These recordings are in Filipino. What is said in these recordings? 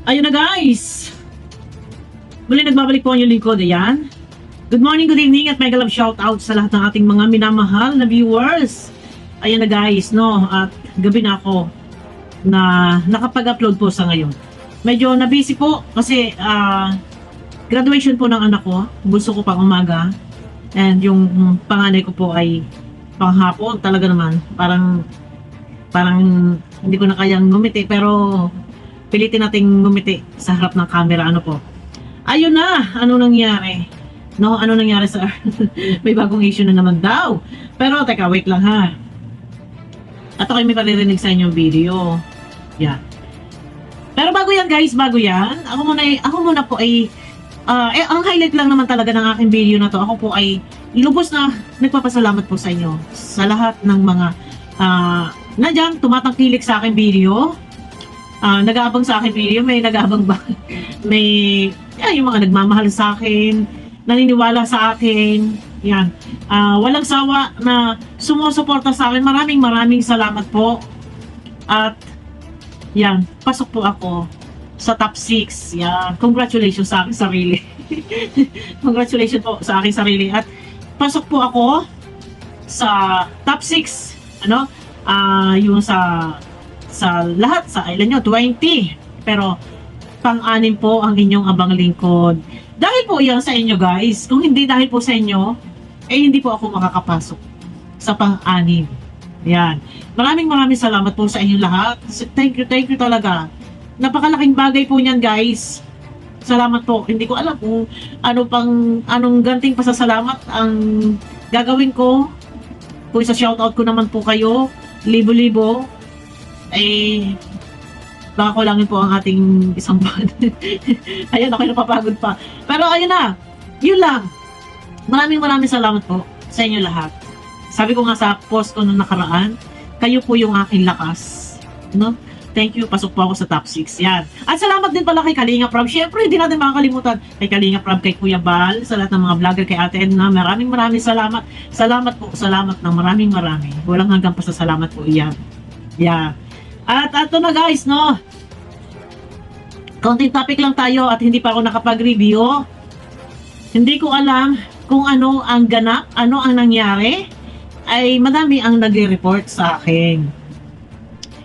Ayun na guys. Muli nagbabalik po ang inyong lingkod. Ayan. Good morning, good evening at mega love shout out sa lahat ng ating mga minamahal na viewers. Ayan na guys, no? At gabi na ako na nakapag-upload po sa ngayon. Medyo na-busy po kasi graduation po ng anak ko. Gusto ko pang umaga. And yung panganay ko po ay panghapon. Talaga naman. Parang hindi ko na kayang ngumiti. Pero pilitin nating ngumiti sa harap ng camera. Ano po? Ayun na! Ano nangyari? No, ano nangyari sa may bagong issue na naman daw. Pero teka, wait lang ha. At ako'y may paririnig sa inyong video. Yan. Pero bago yan guys, bago yan, ako muna po ay ang highlight lang naman talaga ng aking video na to. Ako po ay lubos na nagpapasalamat po sa inyo sa lahat ng mga nandiyan tumatangkilik sa aking video. Nag-aabang sa aking video, may nag-aabang ba? May yung mga nagmamahal sa akin, naniniwala sa akin. Yan. Walang sawa na sumusuporta sa akin. Maraming salamat po. At yan, pasok po ako sa top 6. Yan. Congratulations sa aking sarili. Congratulations po sa aking sarili. At pasok po ako sa top 6. Ano? Yung sa lahat, sa ilan nyo, 20. Pero pang-anim po ang inyong abang lingkod. Dahil po yan sa inyo guys. Kung hindi dahil po sa inyo, hindi po ako makakapasok sa pang-anim. Yan. Maraming salamat po sa inyong lahat. Thank you talaga. Napakalaking bagay po niyan guys. Salamat po. Hindi ko alam kung anong ganting pasasalamat ang gagawin ko. Kung isa shoutout ko naman po kayo, libo-libo, baka kulangin po ang ating isang buwan. Ayan, ako'y napapagod pa. Pero ayun na, yun lang. Maraming salamat po sa inyo lahat. Sabi ko nga sa post ko nung nakaraan, kayo po yung aking lakas. No? Thank you, pasok po ako sa top 6. Yan. At salamat din pala kay Kalinga Prab. Siyempre, hindi natin makakalimutan kay Kalinga Prab, kay Kuya Bal, sa lahat ng mga vlogger, kay Ate Edna. Maraming salamat. Salamat po, salamat ng maraming. Walang hanggang pasasalamat po iyan. Yeah. At ito na guys, no? Konting topic lang tayo at hindi pa ako nakapag-review. Hindi ko alam kung ano ang ganap, ano ang nangyari. Ay madami ang nag-report sa akin.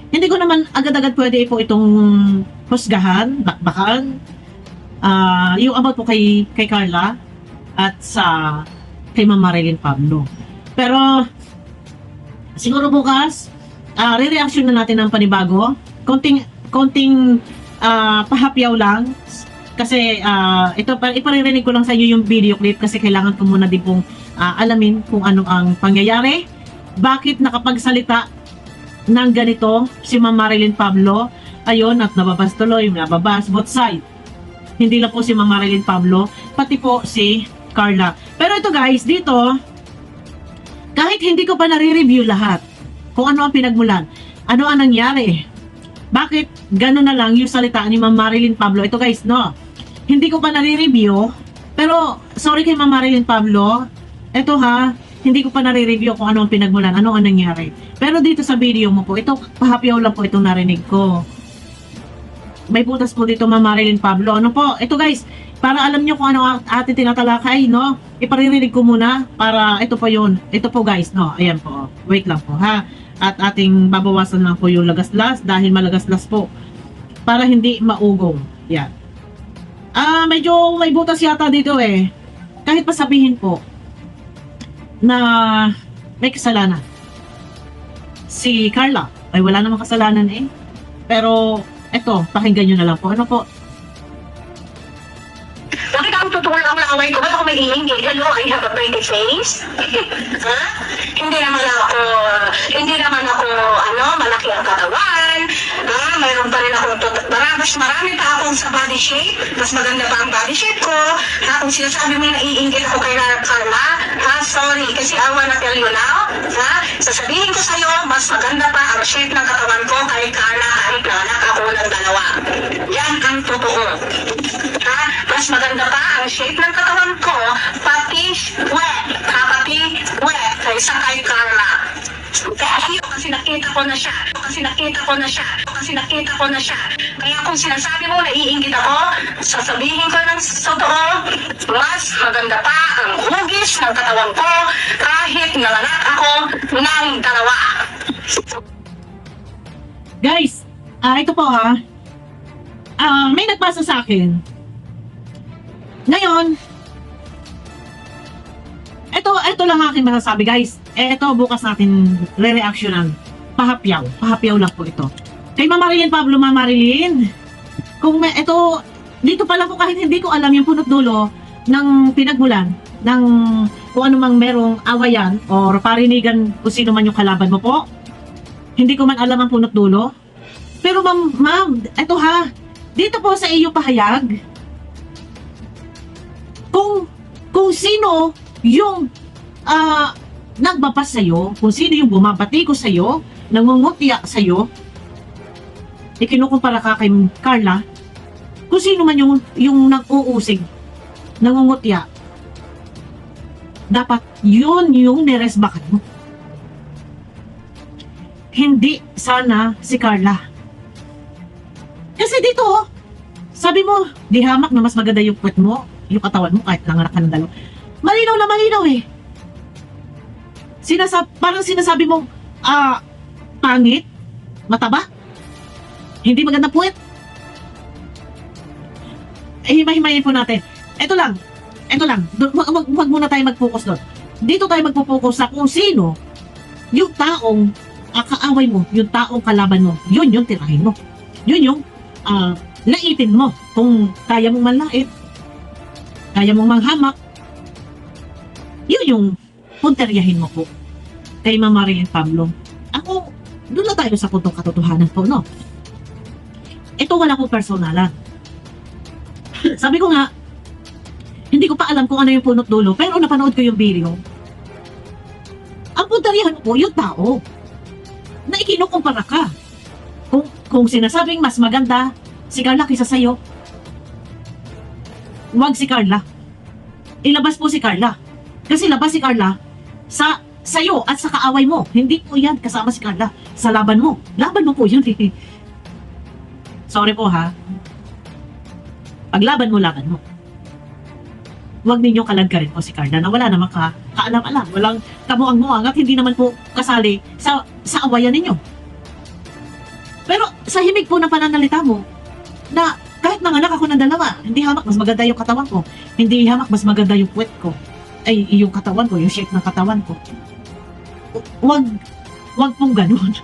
Hindi ko naman agad-agad pwede po itong husgahan, bakbakan. Yung about po kay Carla at kay Ma'am Marilyn Pablo. Pero siguro bukas re-reaction na natin ng panibago. Konting pahapyaw lang kasi iparirinig ko lang sa inyo yung video clip kasi kailangan ko muna din pong alamin kung ano ang pangyayari, bakit nakapagsalita ng ganito si Ma'am Marilyn Pablo. Ayun, at nababas both side. Hindi lang po si Ma'am Marilyn Pablo, pati po si Carla. Pero ito guys, dito kahit hindi ko pa nare-review lahat kung ano ang pinagmulan, ano ang nangyari, bakit gano'n na lang yung salita ni Ma'am Marilyn Pablo. Ito guys, no, hindi ko pa nare-review, pero sorry kay Ma'am Marilyn Pablo, ito ha, hindi ko pa nare-review kung ano ang pinagmulan, ano ang nangyari. Pero dito sa video mo po, ito pahapyaw lang po itong narinig ko. May butas po dito Ma'am Marilyn Pablo. Ano po, ito guys, para alam nyo kung ano ang ating tinatalakay, no, iparirinig ko muna para ito po yun. Ito po guys, no, ayan po, wait lang po ha. At ating babawasan lang po yung lagaslas dahil malagaslas po para hindi maugong. Yan. Medyo may butas yata dito eh. Kahit pa sabihin po na may kasalanan si Carla, ay wala namang kasalanan eh. Pero eto, pakinggan nyo na lang po. Ano po? Bakit ako tutulong ang away ko? Ba't ako may iingay? Hello, I have a pretty face? Ha? Hindi naman ako, malaki ang katawan. Mayroon pa rin akong, marami pa akong sa body shape. Mas maganda pa ang body shape ko. Kung sinasabi mo na iingay ako kay Carla, sorry, kasi I wanna tell you now, sasabihin ko sa'yo, mas maganda pa ang shape ng katawan ko kay Carla kahit na anak ako ng dalawa. Yan ang totoo. Mas maganda pa ang shape ng katawan ko, pati wet, kaysa kay Carla. Kaya kasi nakita ko na siya. Kaya kung sinasabi mo naiinggit ako, sasabihin ko ng totoo, mas maganda pa ang hugis ng katawan ko kahit nanganak ako ng dalawa. Guys, ito po may nagpasa sa akin. Ngayon, ito lang aking masasabi guys. Ito bukas natin re-reactionan. Pahapyaw lang po ito. Kay Mama Marilyn Pablo, Mama Marilyn, kung dito pa lang po kahit hindi ko alam yung punot dulo ng pinagmulan ng kung ano mang merong awayan or parinigan kung sino man yung kalaban mo po. Hindi ko man alam ang punot dulo. Pero ma'am, ito dito po sa iyo pahayag. Kung sino yung nagbapas sa'yo, kung sino yung bumabati ko sa'yo, nangungutya sa'yo, ikinukumpara ka kay Carla, kung sino man yung nag-uusig, nangungutya, dapat yun yung niresbakan mo. Hindi sana si Carla. Kasi dito, sabi mo, di hamak na mas maganda yung puwet mo, yung katawan mo kahit nanganak ka ng dalawa. Malinaw na malinaw eh. Parang sinasabi mong, pangit, mataba, hindi maganda puwet. Himay-himayin po natin. Ito lang. Wag muna tayo mag-focus doon. Dito tayo magpo-focus sa kung sino yung taong kaaway mo, yung taong kalaban mo, yun yung tirahin mo. Yun yung laitin mo. Kung kaya mong manlait, kaya mong manghamak, yun yung punteryahin mo po. Kay Mama Marilyn Pablo. Ako, doon na tayo sa puntong katotohanan po, no? Ito wala po personalan. Sabi ko nga, hindi ko pa alam kung ano yung punot dulo, pero napanood ko yung video. Ang punteryahan mo po, yung tao na ikinukumpara ka. Kung sinasabing mas maganda si Carla kaysa sa'yo, wag si Carla. Ilabas po si Carla. Kasi labas si Carla sa'yo at sa kaaway mo. Hindi po yan kasama si Carla. Sa laban mo. Laban mo po yun. Sorry po Paglaban mo, laban mo. Huwag ninyo kalagkarin po si Carla na wala namang kaalam-alam. Walang kamuang-muang at hindi naman po kasali sa awayan ninyo. Pero sa himig po ng pananalita mo na kahit nanganak ako ng dalawa, hindi hamak mas maganda yung katawan ko. Hindi hamak mas maganda yung puwet ko. Ay, yung katawan ko, yung shape ng katawan ko. Wag pong ganun.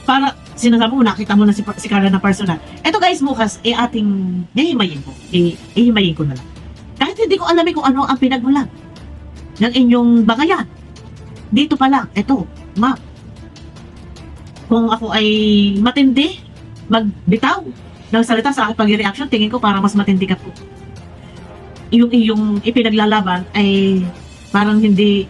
Para sinasabi mo, nakita mo na si Carla na personal. Eto guys, bukas, ating hihimayin ko. Hihimayin ko na lang. Kahit hindi ko alam kung ano ang pinagmulan ng inyong bangayan. Dito pa lang, eto, ma'am. Kung ako ay matindi, magbitaw ng salita sa aking pag-reaction, tingin ko parang mas matindi ka po. Yung iyong ipinaglalaban ay parang hindi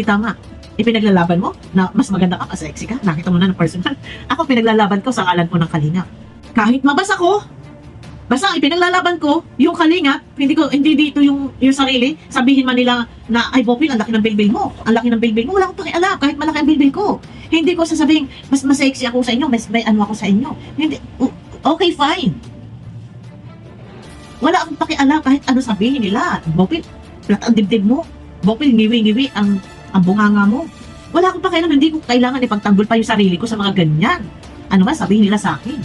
tama. Ipinaglalaban mo na mas maganda ka, mas sexy ka. Nakita mo na ng personal. Ako pinaglalaban ko sa ngalan po ng Kalingap. Kahit mabasa ko, basta ipinaglalaban ko yung Kalingap, hindi dito yung sarili. Sabihin man nila na ay Bopil, ang laki ng bilbil mo. Ang laki ng bilbil mo, wala akong pakialam kahit malaki ang bilbil ko. Hindi ko sasabihin mas sexy ako sa inyo, mas may ano ako sa inyo. Hindi, okay, fine. Wala akong pakialam kahit ano sabihin nila. Bopil, flat ang dibdib mo. Bopil, ngiwi-ngiwi ang bunganga mo. Wala akong pakialam, hindi ko kailangan ipagtanggol pa yung sarili ko sa mga ganyan. Ano ba, sabihin nila sa akin.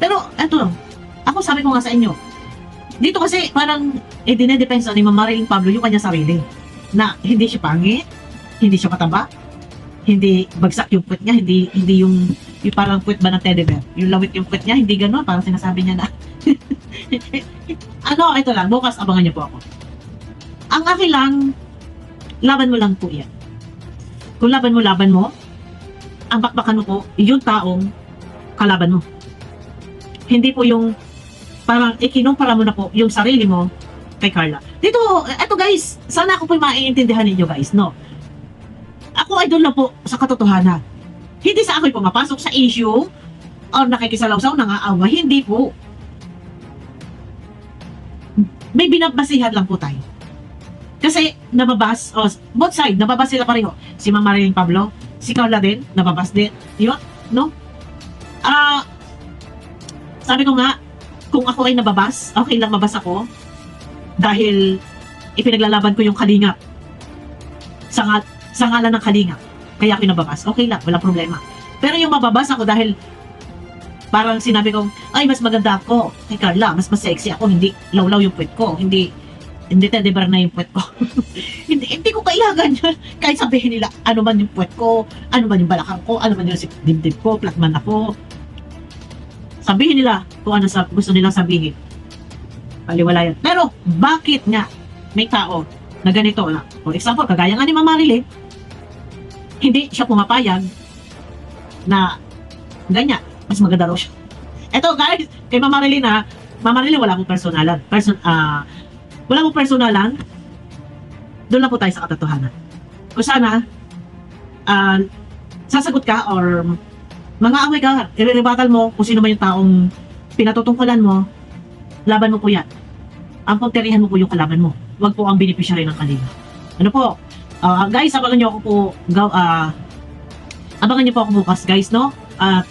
Pero, eto, ako sabi ko nga sa inyo, dito kasi parang, dinedepensa ni Mama Marilyn Pablo yung kanya sarili. Na hindi siya pangit, hindi siya mataba, hindi bagsak yung puwet niya, hindi yung parang puwet ba ng teddy bear. Yung lawit yung puwet niya, hindi gano'n, parang sinasabi niya na, ito lang, bukas abangan niyo po ako. Ang akin lang, laban mo lang po yan. Kung laban mo, ang bakbakan mo po, yung taong kalaban mo. Hindi po yung parang ikinumpara mo na po yung sarili mo kay Carla. Dito, eto guys, sana ako po maiintindihan ninyo guys, no? Ako ay doon lang po sa katotohanan. Hindi sa ako'y pumapasok sa issue or nakikisalawsaw, nangaaway, hindi po. May binabasihan lang po tayo. Kasi nababas, both side, nababas sila pareho. Si Mama Marilyn Pablo, si Carla din, nababas din. Yun, no? Sabi ko nga, kung ako ay nababas, okay lang mabas ako dahil ipinaglalaban ko yung kalingap sa ngalan ng kalingap. Kaya ako nababas. Okay lang, walang problema. Pero yung mababas ako dahil parang sinabi ko, ay, mas maganda ako kay Carla, mas sexy ako, hindi lawlaw yung puwet ko, hindi tedebar na yung puwet ko. hindi ko kailangan yun. Kahit sabihin nila, ano man yung puwet ko, ano man yung balakang ko, ano man yung dibdib ko, platman ako. Sabihin nila kung ano gusto nilang sabihin. Paliwala yan. Pero, bakit nga may tao na ganito na? For example, kagaya nga ni Mama Marilyn, hindi siya pumapayag na ganyan. Mas maganda raw siya. Eto guys, kay Mama Marilyn ha, Mama Marilyn wala akong personalan. Wala akong personalan. Doon lang po tayo sa katotohanan. Kung sana, sasagot ka or mga away ka, i-rebuttal mo kung sino man yung taong pinatutungkulan mo, laban mo po yan. Ang punterihan mo po yung kalaban mo. Huwag po ang beneficiary ng kanila. Ano po? Guys, abangan nyo ako po, abangan nyo po ako bukas guys, no? At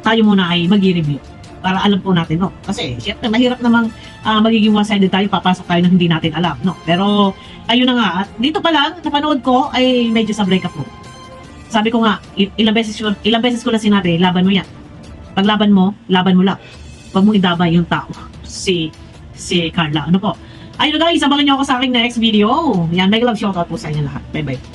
tayo muna ay mag-review para alam po natin, no? Kasi, syempre, mahirap namang magiging one-sided tayo, papasok tayo na hindi natin alam, no? Pero, ayun na nga, at dito pa lang, napanood ko, ay medyo sa breakup po. Sabi ko nga, ilang beses ko na sinabi, laban mo yan. Pag laban mo lang. Huwag mong idabay yung tao, si Carla. Ano po? Ayun na guys, abangan nyo ako sa aking next video. Yan, mega love shoutout po sa inyo lahat. Bye-bye.